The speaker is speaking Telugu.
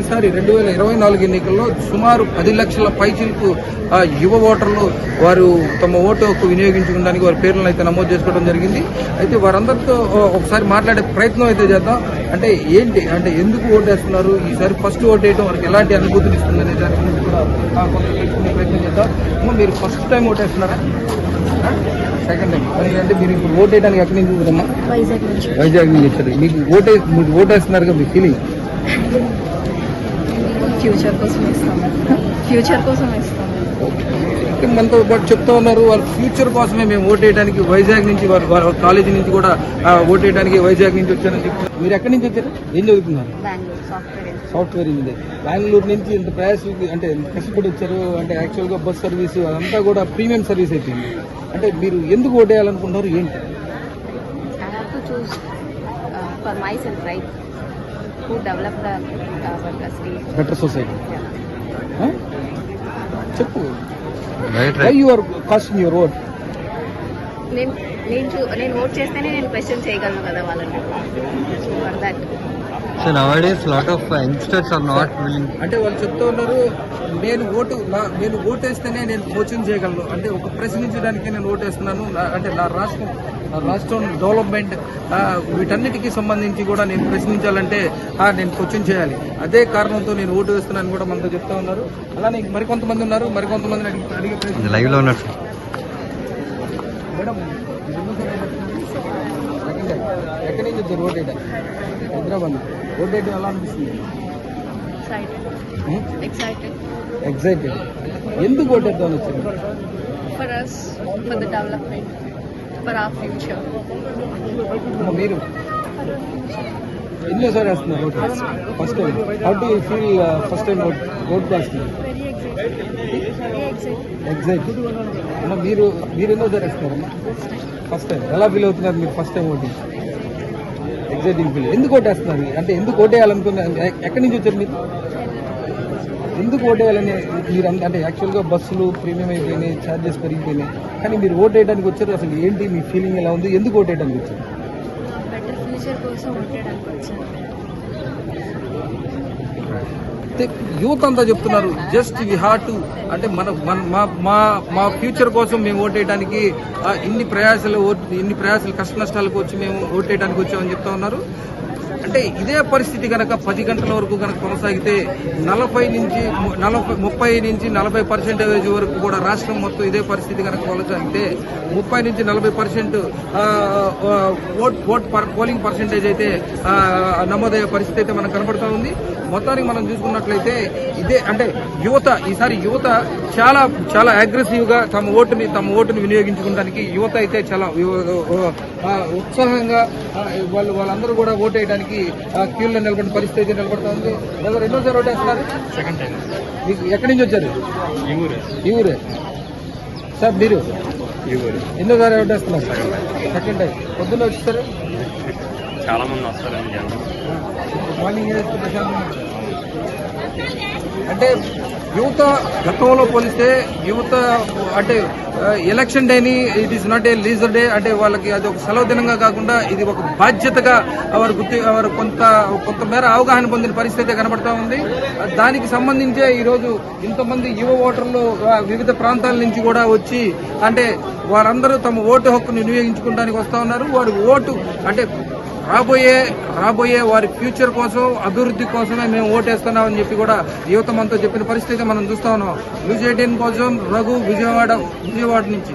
ఈసారి 2024 ఎన్నికల్లో సుమారు 10 లక్షల పైచిలకు యువ ఓటర్లు వారు తమ ఓటు హక్కు వినియోగించుకోవడానికి వారి పేర్లను అయితే నమోదు చేసుకోవడం జరిగింది. అయితే వారందరితో ఒకసారి మాట్లాడే ప్రయత్నం అయితే చేద్దాం. అంటే ఏంటి, అంటే ఎందుకు ఓటేస్తున్నారు, ఈసారి ఫస్ట్ ఓటు వేయడం వారికి ఎలాంటి అనుభూతిని ఇస్తుందనే దాని గురించి కూడా తెలుసుకునే ప్రయత్నం చేద్దాం. మీరు ఫస్ట్ టైం ఓటేస్తున్నారా, సెకండ్ టైం? అంటే మీరు ఇప్పుడు ఓటు వేయడానికి ఎక్కడి నుంచి చూద్దామా? వైజాగ్ నుంచి వచ్చారు. మీకు ఓటేస్తున్నారు కదా, మీ ఫీలింగ్? ఫ్యూచర్ కోసం ఇస్తాము. మనతో పాటు చెప్తా ఉన్నారు, వాళ్ళ ఫ్యూచర్ కోసమే మేము ఓటు వేయడానికి వైజాగ్ నుంచి, వారి కాలేజీ నుంచి కూడా ఓటు వేయడానికి వైజాగ్ నుంచి వచ్చారని చెప్తున్నారు. మీరు ఎక్కడి నుంచి వచ్చారు, ఏం చదువుతున్నారు? Software engineer. బెంగళూరు నుంచి ఇంత ప్రయాసం అంటే కష్టపడి వచ్చారు. అంటే యాక్చువల్గా బస్ సర్వీసు అదంతా కూడా ప్రీమియం సర్వీస్ అయిపోయింది. అంటే మీరు ఎందుకు ఓటు వేయాలనుకుంటున్నారు, ఏంటి? Better society. చెప్పు, why you are casting your vote? నేను ఓట్ చేస్తేనే నేను క్వశ్చన్ చేయగలను కదా వాళ్ళని. So nowadays lot of youngsters are not willing. అంటే వాళ్ళు చెప్తూ ఉన్నారు, నేను ఓటేస్తేనే నేను క్వశ్చన్ చేయగలను. అంటే ఒక ప్రశ్నించడానికి నేను ఓటేస్తున్నాను. అంటే నా రాష్ట్రం డెవలప్మెంట్ వీటన్నిటికీ సంబంధించి కూడా నేను ప్రశ్నించాలంటే నేను క్వశ్చన్ చేయాలి. అదే కారణంతో నేను ఓటు వేస్తున్నాను కూడా మనతో చెప్తా ఉన్నారు. అలానే మరికొంతమంది ఉన్నారు, మరికొంతమందిని అడిగే ప్రయత్నం. లైవ్ లో ఉన్నారు మేడం, ఎక్కడి నుంచి వచ్చారు ఓటు వేయడం? హైదరాబాద్. ఓటు వేయడం ఎలా అనిపిస్తుంది? ఎక్సైటెడ్. ఎందుకు ఓటు వేద్దామని వచ్చారు? For the development, for our future. మీరు ఎన్నోసారి వేస్తున్నారు vote? First time. How do you feel first time vote casting? Excited. మీరు ఎన్నోసారి వేస్తున్నారమ్మా? First time. ఎలా ఫీల్ అవుతున్నారు మీరు first time voting? Exciting feel. ఎందుకు ఓటేస్తున్నారు, అంటే ఎందుకు ఓటేయాలనుకున్నారు? ఎక్కడి నుంచి వచ్చారు మీరు? ఎందుకు ఓటేయాలని మీరు అంటే యాక్చువల్గా బస్సులు ప్రీమియం అయిపోయినాయి, ఛార్జెస్ పెరిగిపోయినాయి, కానీ మీరు ఓటు వేయడానికి వచ్చారు. అసలు ఏంటి మీ ఫీలింగ్, ఎలా ఉంది, ఎందుకు ఓటు వేయడానికి వచ్చారు? యూత్ అంతా చెప్తున్నారు, జస్ట్ వి హావ్ టు, అంటే మా ఫ్యూచర్ కోసం మేము ఓటేయడానికి ఇన్ని ప్రయాసాలు కష్ట నష్టాలకు వచ్చి మేము ఓటేయడానికి వచ్చామని చెప్తా ఉన్నారు. అంటే ఇదే పరిస్థితి కనుక 10 గంటల వరకు కనుక కొనసాగితే 30 నుంచి 40% వరకు కూడా రాష్ట్రం మొత్తం ఇదే పరిస్థితి కనుక కొనసాగితే 30 నుంచి 40% పోలింగ్ పర్సెంటేజ్ అయితే నమోదయ్యే పరిస్థితి అయితే మనకు కనబడుతూ ఉంది. మొత్తానికి మనం చూసుకున్నట్లయితే ఇదే, అంటే ఈసారి యువత చాలా చాలా అగ్రెసివ్ గా తమ ఓటుని వినియోగించుకోవడానికి యువత అయితే చాలా ఉత్సాహంగా వాళ్ళందరూ కూడా ఓటు వేయడానికి క్యూలో నిలబడిన పరిస్థితి అయితే నిలబడతా ఉంది. రెండోసారి ఓటు వేస్తున్నారు? Second time. మీకు ఎక్కడి నుంచి వచ్చారు? ఈ ఊరే. సార్ మీరు ఎన్నోసారి ఓటు వేస్తున్నారు? Second time. పొద్దున్న వచ్చేస్తారు? చాలా మంది వస్తారు. మార్నింగ్ అంటే యువత గతంలో పోలిస్తే యువత అంటే ఎలక్షన్ డేని it is not a leisure day, అంటే వాళ్ళకి అది ఒక సెలవు దినంగా కాకుండా ఇది ఒక బాధ్యతగా వారు కొంతమేర అవగాహన పొందిన పరిస్థితి కనబడతా ఉంది. దానికి సంబంధించే ఈరోజు ఇంతమంది యువ ఓటర్లు వివిధ ప్రాంతాల నుంచి కూడా వచ్చి, అంటే వారందరూ తమ ఓటు హక్కును వినియోగించుకోవడానికి వస్తా ఉన్నారు. వారి ఓటు అంటే రాబోయే వారి ఫ్యూచర్ కోసం, అభివృద్ధి కోసమే మేము ఓటేస్తున్నామని చెప్పి కూడా యువత మనతో చెప్పిన పరిస్థితి మనం చూస్తా ఉన్నాం. న్యూస్ 18 కోసం రఘు, విజయవాడ నుంచి.